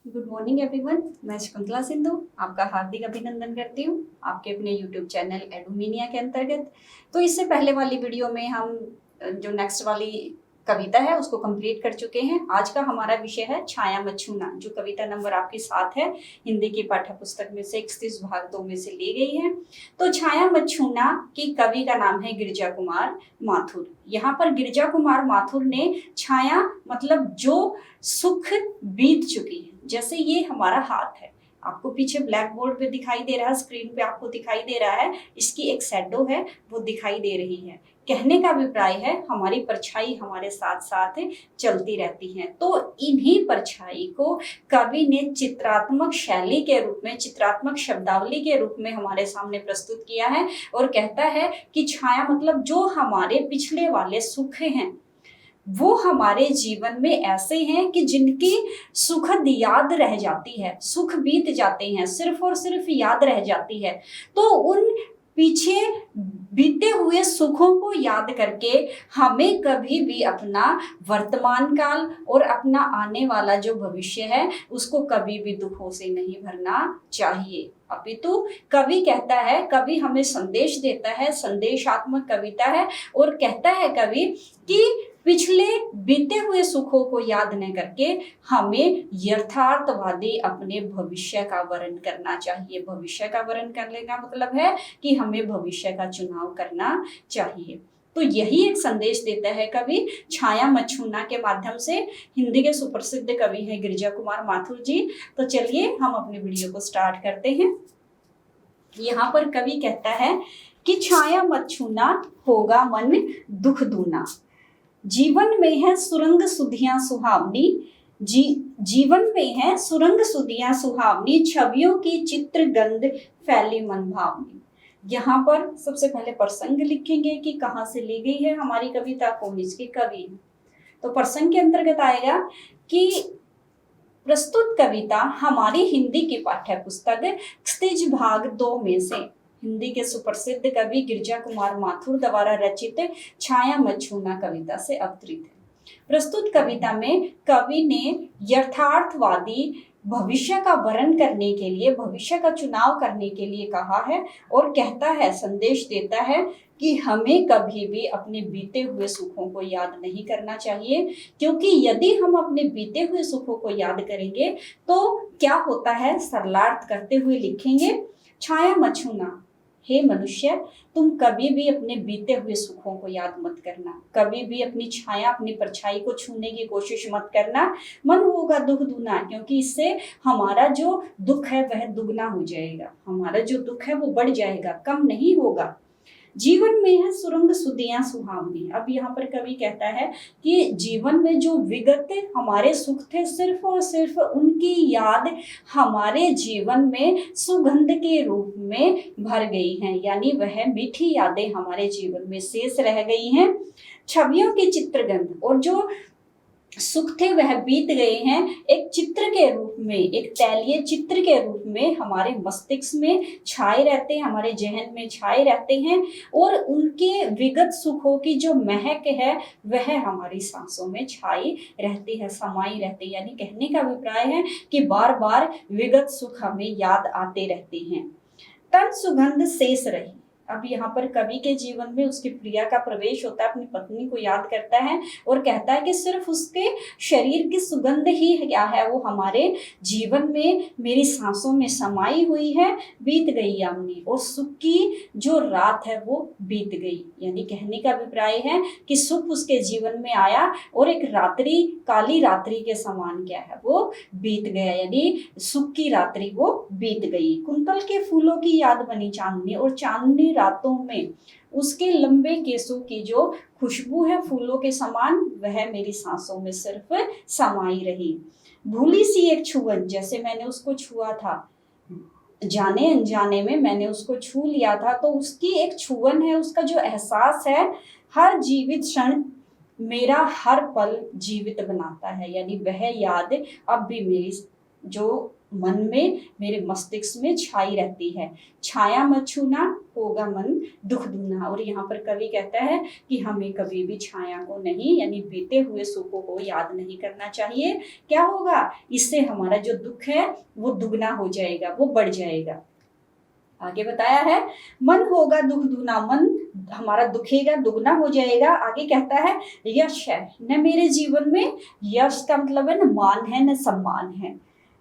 Good morning everyone. मैं शकुंतला सिंधु आपका हार्दिक अभिनंदन करती हूँ आपके अपने यूट्यूब चैनल एडुमिनिया के अंतर्गत। तो इससे पहले वाली वीडियो में हम जो नेक्स्ट वाली कविता है उसको कंप्लीट कर चुके हैं। आज का हमारा विषय है छाया मत छूना, जो कविता नंबर आपके साथ है, हिंदी की पाठ्य पुस्तक में से 31 भाग 2 में से ली गई है। तो छाया मत छूना की कवि का नाम है गिरिजा कुमार माथुर। यहाँ पर गिरिजा कुमार माथुर ने छाया मतलब जो सुख बीत चुकी है, जैसे ये हमारा हाथ है, आपको पीछे ब्लैक बोर्ड पे दिखाई दे रहा है, स्क्रीन पे आपको दिखाई दे रहा है, इसकी एक शैडो है वो दिखाई दे रही है। कहने का अभिप्राय है हमारी परछाई हमारे साथ साथ चलती रहती है। तो इन्हीं परछाई को कवि ने चित्रात्मक शैली के रूप में, चित्रात्मक शब्दावली के रूप में हमारे सामने प्रस्तुत किया है और कहता है कि छाया मतलब जो हमारे पिछले वाले सुख हैं वो हमारे जीवन में ऐसे हैं कि जिनकी सुखद याद रह जाती है, सुख बीत जाते हैं, सिर्फ और सिर्फ याद रह जाती है। तो उन पीछे बीते हुए सुखों को याद करके हमें कभी भी अपना वर्तमान काल और अपना आने वाला जो भविष्य है उसको कभी भी दुखों से नहीं भरना चाहिए। अपितु कवि कहता है, कवि हमें संदेश देता है, संदेशात्मक कविता है और कहता है कवि कि पिछले बीते हुए सुखों को याद न करके हमें यथार्थवादी अपने भविष्य का वर्ण करना चाहिए। भविष्य का वर्ण करने का मतलब है कि हमें भविष्य का चुनाव करना चाहिए। तो यही एक संदेश देता है कवि छाया मत छूना के माध्यम से। हिंदी के सुप्रसिद्ध कवि हैं गिरिजा कुमार माथुर जी। तो चलिए हम अपनी वीडियो को स्टार्ट करते हैं। यहाँ पर कवि कहता है कि छाया मत छूना होगा मन दुख दूना, जीवन में है सुरंग सुधियां सुहावनी, जीवन में है सुरंग सुधियां सुहावनी, छवियों की चित्र गंध फैली मन भावनी। यहाँ पर सबसे पहले प्रसंग लिखेंगे कि कहाँ से ली गई है हमारी कविता, कौन इसके कवि। तो प्रसंग के अंतर्गत आएगा कि प्रस्तुत कविता हमारी हिंदी की पाठ्य पुस्तक 31 भाग 2 में से हिंदी के सुप्रसिद्ध कवि गिरिजा कुमार माथुर द्वारा रचित छाया मत छूना कविता से अवतरित है। प्रस्तुत कविता में कवि ने यथार्थवादी भविष्य का वर्ण करने के लिए, भविष्य का चुनाव करने के लिए कहा है और कहता है, संदेश देता है कि हमें कभी भी अपने बीते हुए सुखों को याद नहीं करना चाहिए, क्योंकि यदि हम अपने बीते हुए सुखों को याद करेंगे तो क्या होता है, सरलार्थ करते हुए लिखेंगे, छाया मत छूना, हे मनुष्य तुम कभी भी अपने बीते हुए सुखों को याद मत करना, कभी भी अपनी छाया, अपनी परछाई को छूने की कोशिश मत करना, मन होगा दुख दूना, क्योंकि इससे हमारा जो दुख है वह दुगना हो जाएगा, हमारा जो दुख है वो बढ़ जाएगा, कम नहीं होगा। जीवन में है सुरंग सुधियां सुहावनी। अब यहाँ पर कवि कहता है कि जीवन में जो विगत हमारे सुख थे, सिर्फ और सिर्फ उनकी याद हमारे जीवन में सुगंध के रूप में भर गई हैं, यानी वह मीठी यादें हमारे जीवन में शेष रह गई हैं। छवियों की चित्रगंध, और जो सुख थे वह बीत गए हैं, एक चित्र के रूप में, एक तैलीय चित्र के रूप में हमारे मस्तिष्क में छाए रहते हैं, हमारे जहन में छाए रहते हैं और उनके विगत सुखों की जो महक है वह हमारी सांसों में छाई रहती है, समाई रहती है। यानी कहने का अभिप्राय है कि बार बार विगत सुख हमें याद आते रहते हैं। तन सुगंध शेष रही। अब यहाँ पर कवि के जीवन में उसकी प्रिया का प्रवेश होता है, अपनी पत्नी को याद करता है और कहता है कि सिर्फ उसके शरीर की सुगंध ही क्या है, वो हमारे जीवन में मेरी सांसों में समाई हुई है, बीत गई यामिनी, और सुख की जो रात है वो बीत गई। यानी कहने का अभिप्राय है कि सुख उसके जीवन में आया और एक रात्रि, काली रात्रि के समान क्या है वो बीत गया, यानी सुख की रात्रि वो बीत गई। कुंतल के फूलों की याद बनी चांदनी, और चांदनी रातों में उसके लंबे केसों की जो खुशबू है फूलों के समान वह मेरी सांसों में सिर्फ समाई रही। भूली सी एक छुअन, जैसे मैंने उसको छुआ था, जाने अनजाने में मैंने उसको छू लिया था, तो उसकी एक छुअन है, उसका जो एहसास है हर जीवित क्षण मेरा हर पल जीवित बनाता है। यानी वह याद अब भी मेरी जो मन में, मेरे मस्तिष्क में छाई रहती है। छाया मत छूना, होगा मन दुख दूना। और यहाँ पर कवि कहता है कि हमें कभी भी छाया को नहीं, यानी बीते हुए सुखों को याद नहीं करना चाहिए। क्या होगा, इससे हमारा जो दुख है वो दुगना हो जाएगा, वो बढ़ जाएगा। आगे बताया है, मन होगा दुख दूना, मन हमारा दुखेगा, दुगना हो जाएगा। आगे कहता है, यश है न मेरे जीवन में, यश का मतलब है न मान है न सम्मान है,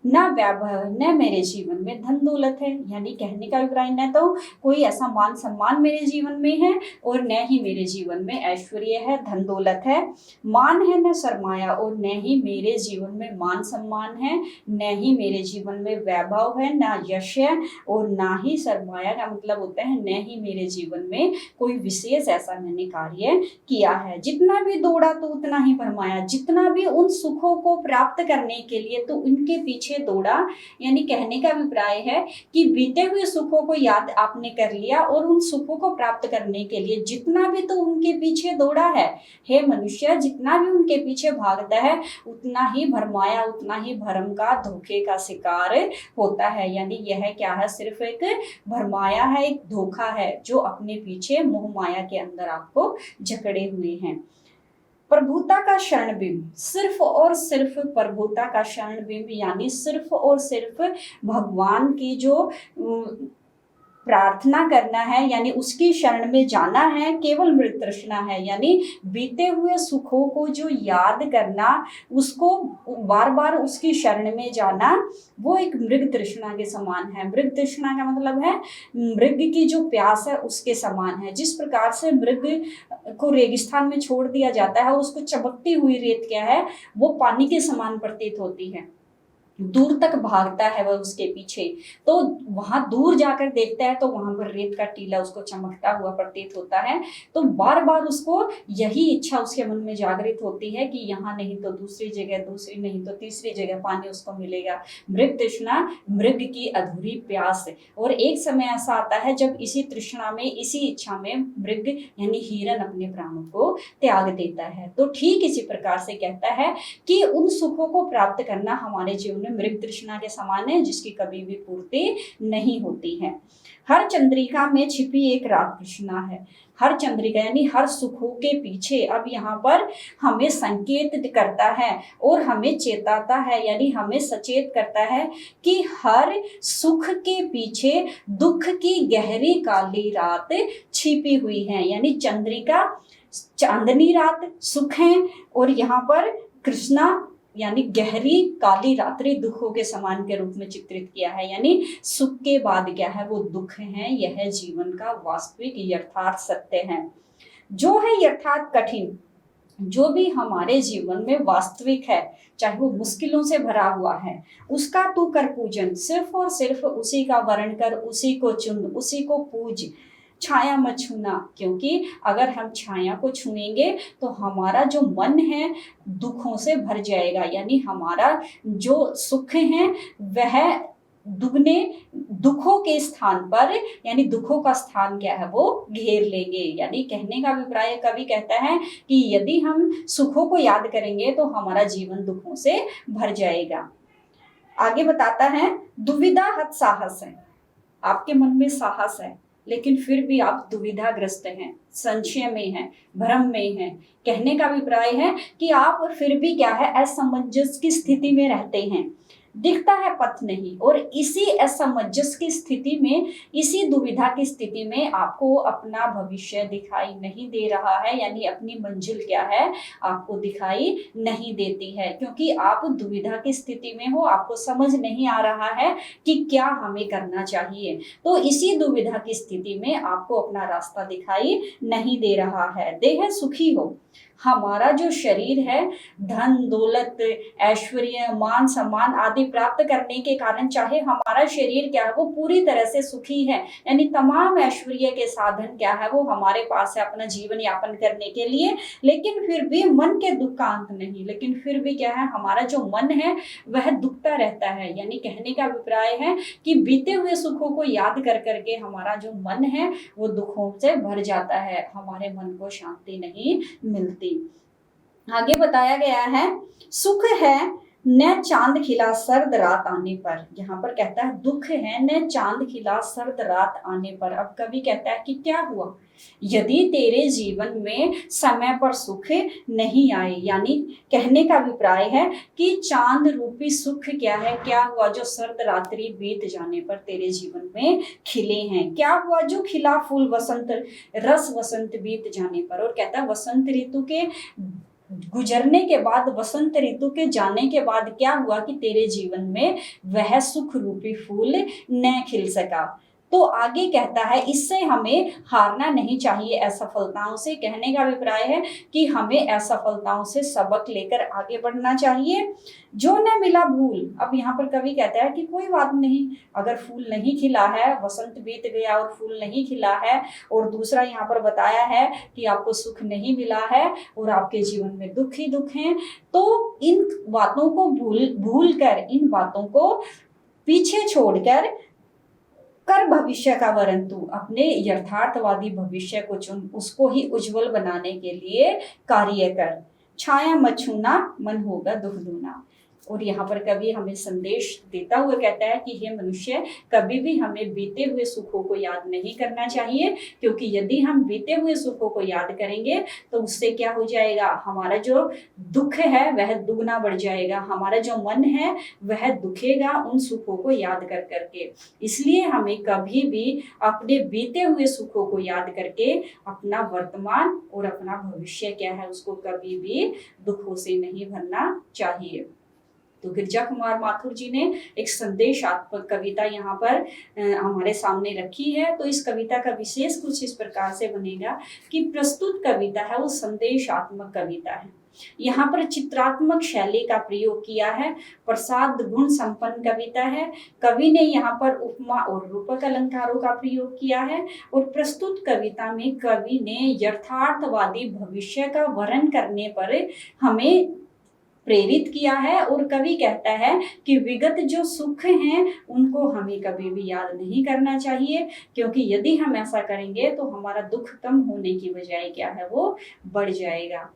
न वैभव न मेरे जीवन में धन दौलत है। यानी कहने का अभिप्राय, न तो कोई ऐसा मान सम्मान मेरे जीवन में है और न ही मेरे जीवन में ऐश्वर्य है, धन दौलत है। मान है न सरमाया, और न ही मेरे जीवन में मान सम्मान है, न ही मेरे जीवन में वैभव है, न यश है और ना ही सरमाया का मतलब होता है न ही मेरे जीवन में कोई विशेष ऐसा मैंने कार्य किया है। जितना भी दौड़ा तो उतना ही भरमाया, जितना भी उन सुखों को प्राप्त करने के लिए तो उनके पीछे दौड़ा। यानी कहने का अभिप्राय है कि बीते हुए सुखों को याद आपने कर लिया और उन सुखों को प्राप्त करने के लिए जितना भी तो उनके पीछे दौड़ा है। हे मनुष्य, जितना भी उनके पीछे भागता है उतना ही भरमाया, उतना ही भरम का, धोखे का शिकार होता है। यानी यह क्या है, सिर्फ एक भरमाया है, एक धोखा है जो अपने पीछे मोह माया के अंदर आपको जकड़े हुए हैं। प्रभुता का शरण बिंब, सिर्फ और सिर्फ प्रभुता का शरण बिंब, यानी सिर्फ और सिर्फ भगवान की जो प्रार्थना करना है, यानी उसकी शरण में जाना है, केवल मृग तृष्णा है। यानी बीते हुए सुखों को जो याद करना, उसको बार बार उसकी शरण में जाना, वो एक मृग तृष्णा के समान है। मृग तृष्णा का मतलब है मृग की जो प्यास है उसके समान है। जिस प्रकार से मृग को रेगिस्तान में छोड़ दिया जाता है, उसको चमकती हुई रेत क्या है, वो पानी के समान प्रतीत होती है, दूर तक भागता है वह उसके पीछे, तो वहां दूर जाकर देखता है तो वहां पर रेत का टीला उसको चमकता हुआ प्रतीत होता है। तो बार बार उसको यही इच्छा उसके मन में जागृत होती है कि यहाँ नहीं तो दूसरी जगह, दूसरी नहीं तो तीसरी जगह पानी उसको मिलेगा। मृग तृष्णा, मृग की अधूरी प्यास। और एक समय ऐसा आता है जब इसी तृष्णा में, इसी इच्छा में मृग यानी हिरन अपने प्राणों को त्याग देता है। तो ठीक इसी प्रकार से कहता है कि उन सुखों को प्राप्त करना हमारे जीवन मृग तृष्णा के समान है, जिसकी कभी भी पूर्ति नहीं होती है। हर चंद्रिका में छिपी एक रात तृष्णा है। हर चंद्रिका यानी हर सुखों के पीछे, अब यहाँ पर हमें संकेत करता है और हमें चेताता है, यानी हमें सचेत करता है कि हर सुख के पीछे दुख की गहरी काली रात छिपी हुई है। यानी चंद्रिका चांदनी रात सुख है और यहाँ पर कृष्णा यानी गहरी काली रात्रि दुखों के समान के रूप में चित्रित किया है। यानी सुख के बाद क्या है, वो दुख है। यह जीवन का वास्तविक यथार्थ सत्य है। जो है यथार्थ कठिन, जो भी हमारे जीवन में वास्तविक है, चाहे वो मुश्किलों से भरा हुआ है, उसका तू कर पूजन, सिर्फ और सिर्फ उसी का वर्ण कर, उसी को चुन, उसी को पूज। छाया मत छूना, क्योंकि अगर हम छाया को छुएंगे तो हमारा जो मन है दुखों से भर जाएगा। यानी हमारा जो सुख है वह दुगने दुखों के स्थान पर, यानी दुखों का स्थान क्या है, वो घेर लेंगे। यानी कहने का अभिप्राय, कवि कहता है कि यदि हम सुखों को याद करेंगे तो हमारा जीवन दुखों से भर जाएगा। आगे बताता है, दुविधा हत साहस है। आपके मन में साहस है लेकिन फिर भी आप दुविधाग्रस्त हैं, संशय में हैं, भ्रम में हैं। कहने का अभिप्राय है कि आप फिर भी क्या है, असमंजस की स्थिति में रहते हैं, दिखता है पथ नहीं। और इसी असमंजस की स्थिति में, इसी दुविधा की स्थिति में आपको अपना भविष्य दिखाई नहीं दे रहा है, यानी अपनी मंजिल क्या है, आपको दिखाई नहीं देती है, क्योंकि आप दुविधा की स्थिति में हो, आपको समझ नहीं आ रहा है कि क्या हमें करना चाहिए। तो इसी दुविधा की स्थिति में आपको अपना रास्ता दिखाई नहीं दे रहा है। देह सुखी हो, हमारा जो शरीर है धन दौलत ऐश्वर्य मान सम्मान आदि प्राप्त करने के कारण, चाहे हमारा शरीर क्या है वो पूरी तरह से सुखी है, यानी तमाम ऐश्वर्य के साधन क्या है वो हमारे पास है अपना जीवन यापन करने के लिए, लेकिन फिर भी मन के दुख का अंत नहीं। लेकिन फिर भी क्या है, हमारा जो मन है वह दुखता रहता है। यानी कहने का अभिप्राय है कि बीते हुए सुखों को याद कर करके हमारा जो मन है वो दुखों से भर जाता है, हमारे मन को शांति नहीं मिलती। आगे बताया गया है, सुख है न चांद खिला सर्द रात आने पर, यहाँ पर कहता है दुख है न चांद खिला सर्द रात आने पर। अब कवि कहता है कि क्या हुआ यदि तेरे जीवन में समय पर सुख नहीं आए, यानी कहने का अभिप्राय है कि चांद रूपी सुख क्या है, क्या हुआ जो सर्द रात्रि बीत जाने पर तेरे जीवन में खिले हैं, क्या हुआ जो खिला फूल वसंत रस वसंत बीत जाने पर। और कहता है वसंत ऋतु के गुजरने के बाद, वसंत ऋतु के जाने के बाद क्या हुआ कि तेरे जीवन में वह सुख रूपी फूल न खिल सका। तो आगे कहता है इससे हमें हारना नहीं चाहिए असफलताओं से। कहने का अभिप्राय है कि हमें असफलताओं से सबक लेकर आगे बढ़ना चाहिए। जो न मिला भूल, अब यहाँ पर कवि कहता है कि कोई बात नहीं, अगर फूल नहीं खिला है, वसंत बीत गया और फूल नहीं खिला है, और दूसरा यहाँ पर बताया है कि आपको सुख नहीं मिला है और आपके जीवन में दुख ही दुख हैं, तो इन बातों को भूल कर, इन बातों को पीछे छोड़कर कर भविष्य का वरन तू, अपने यथार्थवादी भविष्य को चुन, उसको ही उज्जवल बनाने के लिए कार्य कर। छाया मत छूना मन होगा दुख दूना। और यहाँ पर कवि हमें संदेश देता हुआ कहता है कि हे मनुष्य, कभी भी हमें बीते हुए सुखों को याद नहीं करना चाहिए, क्योंकि यदि हम बीते हुए सुखों को याद करेंगे तो उससे क्या हो जाएगा, हमारा जो दुख है वह दुगना बढ़ जाएगा, हमारा जो मन है वह दुखेगा उन सुखों को याद कर करके। इसलिए हमें कभी भी अपने बीते हुए सुखों को याद करके अपना वर्तमान और अपना भविष्य क्या है उसको कभी भी दुखों से नहीं भरना चाहिए। तो गिरजा कुमार माथुर जी ने एक संदेशात्मक कविता यहाँ पर हमारे सामने रखी है। तो इस कविता का विशेष कुछ इस प्रकार से बनेगा कि प्रस्तुत कविता है वो संदेशात्मक कविता है। यहाँ पर चित्रात्मक शैली का प्रयोग किया है, प्रसाद गुण संपन्न कविता है। कवि ने यहाँ पर उपमा और रूपक अलंकारों का प्रयोग किया है, और प्रस्तुत कविता में कवि ने यथार्थवादी भविष्य का वर्णन करने पर हमें प्रेरित किया है। और कवि कहता है कि विगत जो सुख हैं उनको हमें कभी भी याद नहीं करना चाहिए, क्योंकि यदि हम ऐसा करेंगे तो हमारा दुख कम होने की बजाय क्या है वो बढ़ जाएगा।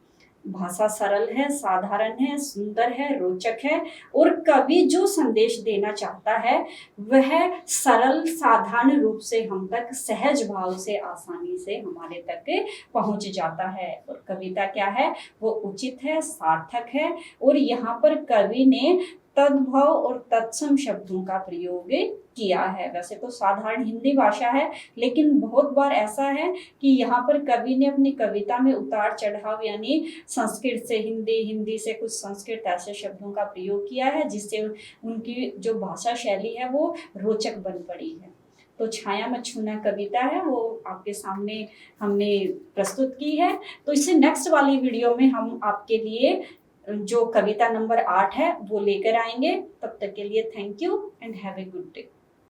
भाषा सरल है, साधारण है, सुंदर है, रोचक है, और कवि जो संदेश देना चाहता है वह सरल साधारण रूप से हम तक सहज भाव से आसानी से हमारे तक पहुंच जाता है। और कविता क्या है वो उचित है, सार्थक है, और यहाँ पर कवि ने तद्भव और तत्सम शब्दों का प्रयोग किया है। वैसे तो साधारण हिंदी भाषा है, लेकिन बहुत बार ऐसा है कि यहाँ पर कवि ने अपनी कविता में उतार चढ़ाव, यानी संस्कृत से हिंदी, हिंदी से कुछ संस्कृत, ऐसे शब्दों का प्रयोग किया है जिससे उनकी जो भाषा शैली है वो रोचक बन पड़ी है। तो छाया मत छूना कविता है वो आपके सामने हमने प्रस्तुत की है। तो इससे नेक्स्ट वाली वीडियो में हम आपके लिए जो कविता नंबर 8 है वो लेकर आएंगे। तब तक के लिए thank you and have a good day.